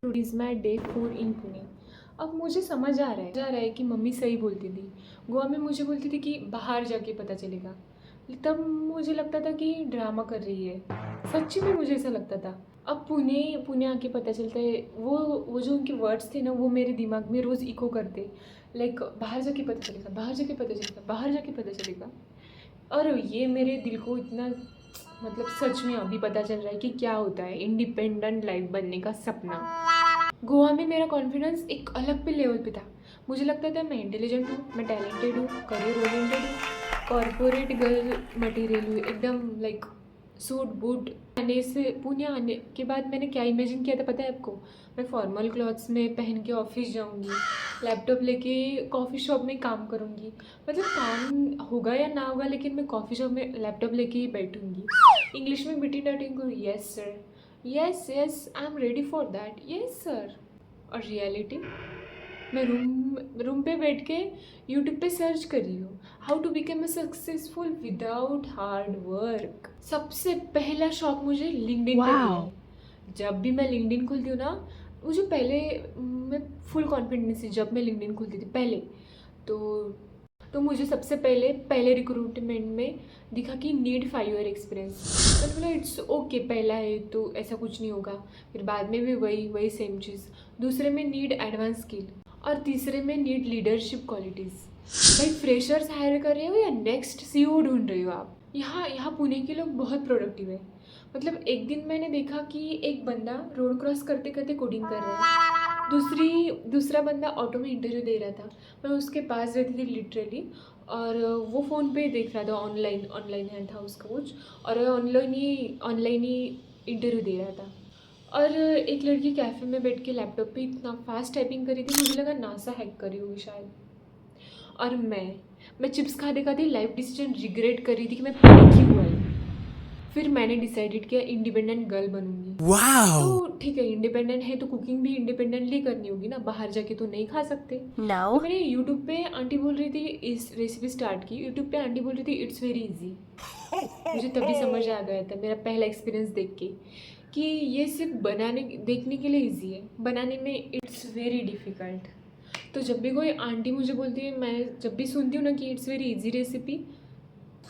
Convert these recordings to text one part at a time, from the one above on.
Is my day 4 इन पुणे। अब मुझे समझ आ रहा है कि मम्मी सही बोलती थी। गोवा में मुझे बोलती थी कि बाहर जाके पता चलेगा। तब मुझे लगता था कि ड्रामा कर रही है। सच्ची में मुझे ऐसा लगता था। अब पुणे पुणे आके पता चलता है, वो जो उनके वर्ड्स थे ना, वो मेरे दिमाग में रोज़ इको करते। लाइक बाहर जाके पता चलेगा, बाहर जाके पता चलेगा, बाहर जाके पता चलेगा। और ये मेरे दिल को इतना, मतलब सच में अभी पता चल रहा है कि क्या होता है इंडिपेंडेंट लाइफ बनने का सपना। गोवा में मेरा कॉन्फिडेंस एक अलग पे लेवल पे था। मुझे लगता था मैं इंटेलिजेंट हूँ, मैं टैलेंटेड हूँ, करियर ओरिएंटेड हूँ, कॉरपोरेट गर्ल मटेरियल हूँ एकदम, लाइक सूट बूट। आने से पुणे आने के बाद मैंने क्या इमेजिन किया था पता है आपको? मैं फॉर्मल क्लॉथ्स में पहन के ऑफिस जाऊँगी, लैपटॉप लेके कॉफ़ी शॉप में काम करूँगी। मतलब काम होगा या ना होगा, लेकिन मैं कॉफ़ी शॉप में लैपटॉप लेके ही बैठूँगी, इंग्लिश में मीटिंग अटेंड करूँ। Yes sir, yes yes, I am ready for that, yes sir. और रियलिटी, मैं रूम पे बैठ के यूट्यूब पे सर्च कर रही हूँ how to become a successful without hard work. सबसे पहला शौक मुझे लिंक्डइन पे मिला है। जब भी मैं लिंक्डइन खोलती हूँ ना, मुझे पहले, मैं फुल कॉन्फिडेंस थी जब मैं लिंक्डइन खोलती थी पहले। तो तो मुझे सबसे पहले पहले रिक्रूटमेंट में दिखा कि नीड 5 ईयर एक्सपीरियंस। मैंने बोला इट्स ओके, पहला है तो ऐसा कुछ नहीं होगा। फिर बाद में भी वही वही सेम चीज़। दूसरे में नीड एडवांस स्किल, और तीसरे में नीड लीडरशिप क्वालिटीज़। भाई फ्रेशर्स हायर कर रहे हो या नेक्स्ट सीईओ ढूंढ रहे हो आप? यहाँ यहाँ पुणे के लोग बहुत प्रोडक्टिव है। मतलब एक दिन मैंने देखा कि एक बंदा रोड क्रॉस करते करते कोडिंग कर रहा है, दूसरा बंदा ऑटो में इंटरव्यू दे रहा था। मैं उसके पास रहती थी लिटरली, और वो फ़ोन पे देख रहा था, ऑनलाइन ऑनलाइन हैंड था उसका कुछ, और ऑनलाइन ही इंटरव्यू दे रहा था। और एक लड़की कैफ़े में बैठ के लैपटॉप पे इतना फास्ट टाइपिंग कर रही थी, मुझे लगा नासा हैक करी होगी शायद। और मैं चिप्स खाते खाते लाइफ डिसीजन रिग्रेट कर रही थी कि मैं पढ़ी क्यों आई। फिर मैंने डिसाइडेड किया इंडिपेंडेंट गर्ल बनूंगी। Wow! तो ठीक है, इंडिपेंडेंट है तो कुकिंग भी इंडिपेंडेंटली करनी होगी ना, बाहर जाके तो नहीं खा सकते। तो No. मैंने यूट्यूब पे आंटी बोल रही थी इस रेसिपी स्टार्ट की। यूट्यूब पे आंटी बोल रही थी इट्स वेरी इजी। मुझे तभी समझ आ गया था मेरा पहला एक्सपीरियंस देख के कि ये सिर्फ बनाने देखने के लिए इजी है, बनाने में इट्स वेरी डिफ़िकल्ट। तो जब भी कोई आंटी मुझे बोलती है, मैं जब भी सुनती हूँ ना कि इट्स वेरी इजी रेसिपी,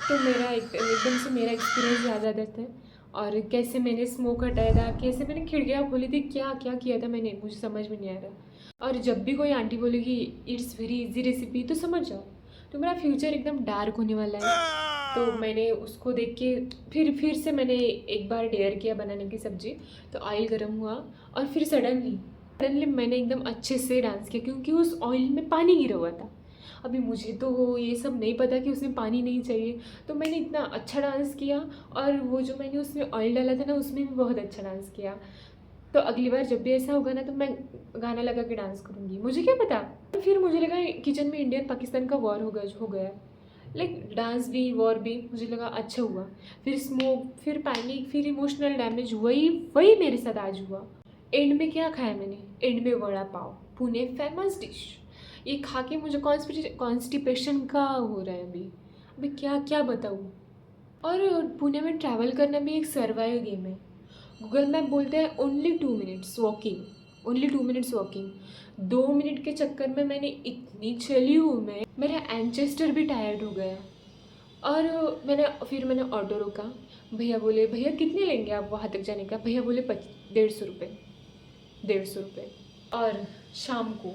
तो एकदम से मेरा एक्सपीरियंस याद आ जाता है। और कैसे मैंने स्मोक हटाया था, कैसे मैंने खिड़कियाँ खोली थी, क्या क्या किया था मैंने, मुझे समझ में नहीं आ रहा। और जब भी कोई आंटी बोलेगी इट्स वेरी इजी रेसिपी, तो समझ जाओ तो मेरा फ्यूचर एकदम डार्क होने वाला है। तो मैंने उसको देख के फिर से मैंने एक बार डेयर किया बनाने की सब्ज़ी। तो ऑयल गर्म हुआ, और फिर सडनली मैंने एकदम अच्छे से डांस किया, क्योंकि उस ऑयल में पानी गिरा हुआ था। अभी मुझे तो ये सब नहीं पता कि उसमें पानी नहीं चाहिए, तो मैंने इतना अच्छा डांस किया। और वो जो मैंने उसमें ऑयल डाला था ना, उसमें भी बहुत अच्छा डांस किया। तो अगली बार जब भी ऐसा होगा ना, तो मैं गाना लगा के डांस करूँगी, मुझे क्या पता। फिर मुझे लगा किचन में इंडियन पाकिस्तान का वॉर हो गया। लाइक डांस भी वॉर भी, मुझे लगा अच्छा हुआ। फिर स्मोक, फिर पैनिक, फिर इमोशनल डैमेज, वही वही मेरे साथ आज हुआ। एंड में क्या खाया मैंने? एंड में वड़ा पाव, पुणे फेमस डिश। ये खा के मुझे कॉन्स्टिपेशन का हो रहा है अभी। अभी क्या क्या बताऊँ। और पुणे में ट्रैवल करना भी एक सर्वाइव गेम है। गूगल मैप बोलते हैं ओनली 2 मिनट्स वॉकिंग। 2 मिनट के चक्कर में मैंने इतनी चली हूँ, मेरा एंचेस्टर भी टायर्ड हो गया। और मैंने ऑटो रोका। भैया बोले भैया कितने लेंगे आप वहाँ तक जाने का? भैया बोले 150 रुपये, 150 रुपये। और शाम को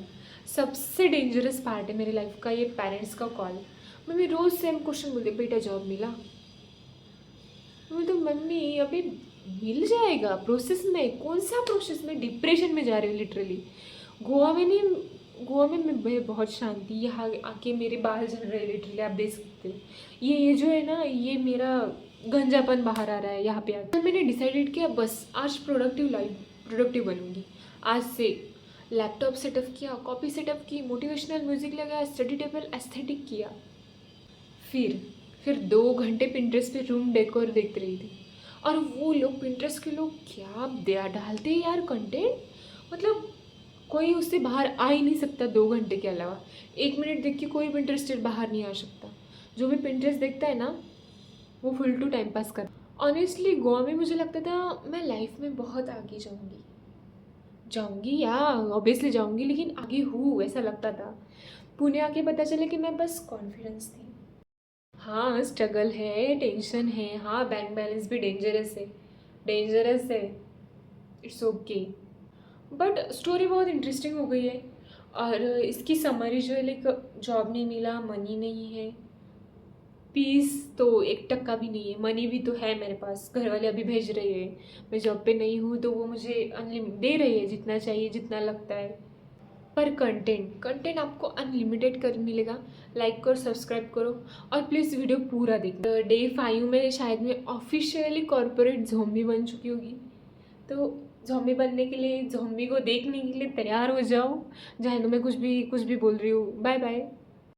सबसे डेंजरस पार्ट है मेरी लाइफ का, ये पेरेंट्स का कॉल। मम्मी रोज़ सेम क्वेश्चन बोलते, बेटा जॉब मिला? मैं बोलती मम्मी अभी मिल जाएगा, प्रोसेस में, कौन सा प्रोसेस में? डिप्रेशन में जा रही हूँ लिटरली। गोवा में नहीं, गोवा में मैं बहुत शांति, यहाँ आके मेरे बाल झड़ रहे हैं लिटरली, आप देख सकते हो। ये जो है ना, ये मेरा गंजापन बाहर आ रहा है यहाँ पे आके। मैंने डिसाइडेड किया बस आज प्रोडक्टिव बनूंगी। आज से लैपटॉप सेटअप किया, कॉपी सेटअप की, मोटिवेशनल म्यूजिक लगाया, स्टडी टेबल एस्थेटिक किया। फिर फिर 2 घंटे पिंटरेस्ट पे रूम डेकोर देख रही थी। और वो लोग पिंटरेस्ट के लोग क्या दया डालते हैं यार कंटेंट। मतलब कोई उससे बाहर आ ही नहीं सकता 2 घंटे के अलावा। 1 मिनट देख के कोई पिंटरेस्टेड बाहर नहीं आ सकता। जो भी पिंटरेस्ट देखता है ना, वो फुल टू टाइम पास कर। ऑनेस्टली गोवा में मुझे लगता था मैं लाइफ में बहुत आगे जाऊँगी, जाऊंगी या ऑब्वियसली जाऊंगी, लेकिन आगे हूँ ऐसा लगता था। पुणे आके पता चला कि मैं बस कॉन्फिडेंस थी। हाँ स्ट्रगल है, टेंशन है, हाँ बैंक बैलेंस भी डेंजरस है, डेंजरस है। इट्स ओके, बट स्टोरी बहुत इंटरेस्टिंग हो गई है। और इसकी समरी जो है, लाइक जॉब नहीं मिला, मनी नहीं है, पीस तो 1 टक्का भी नहीं है, मनी भी तो है मेरे पास, घर वाले अभी भेज रहे हैं, मैं जॉब पे नहीं हूँ तो वो मुझे अनलिम दे रही है जितना चाहिए जितना लगता है। पर कंटेंट कंटेंट आपको अनलिमिटेड कर मिलेगा। लाइक करो, सब्सक्राइब करो, और प्लीज़ वीडियो पूरा देखना। डे 5 में शायद मैं ऑफिशियली कॉर्पोरेट ज़ॉम्बी बन चुकी होगी। तो ज़ॉम्बी बनने के लिए, ज़ॉम्बी को देखने के लिए तैयार हो जाओ। चाहे तो मैं कुछ भी बोल रही हूँ। Bye bye.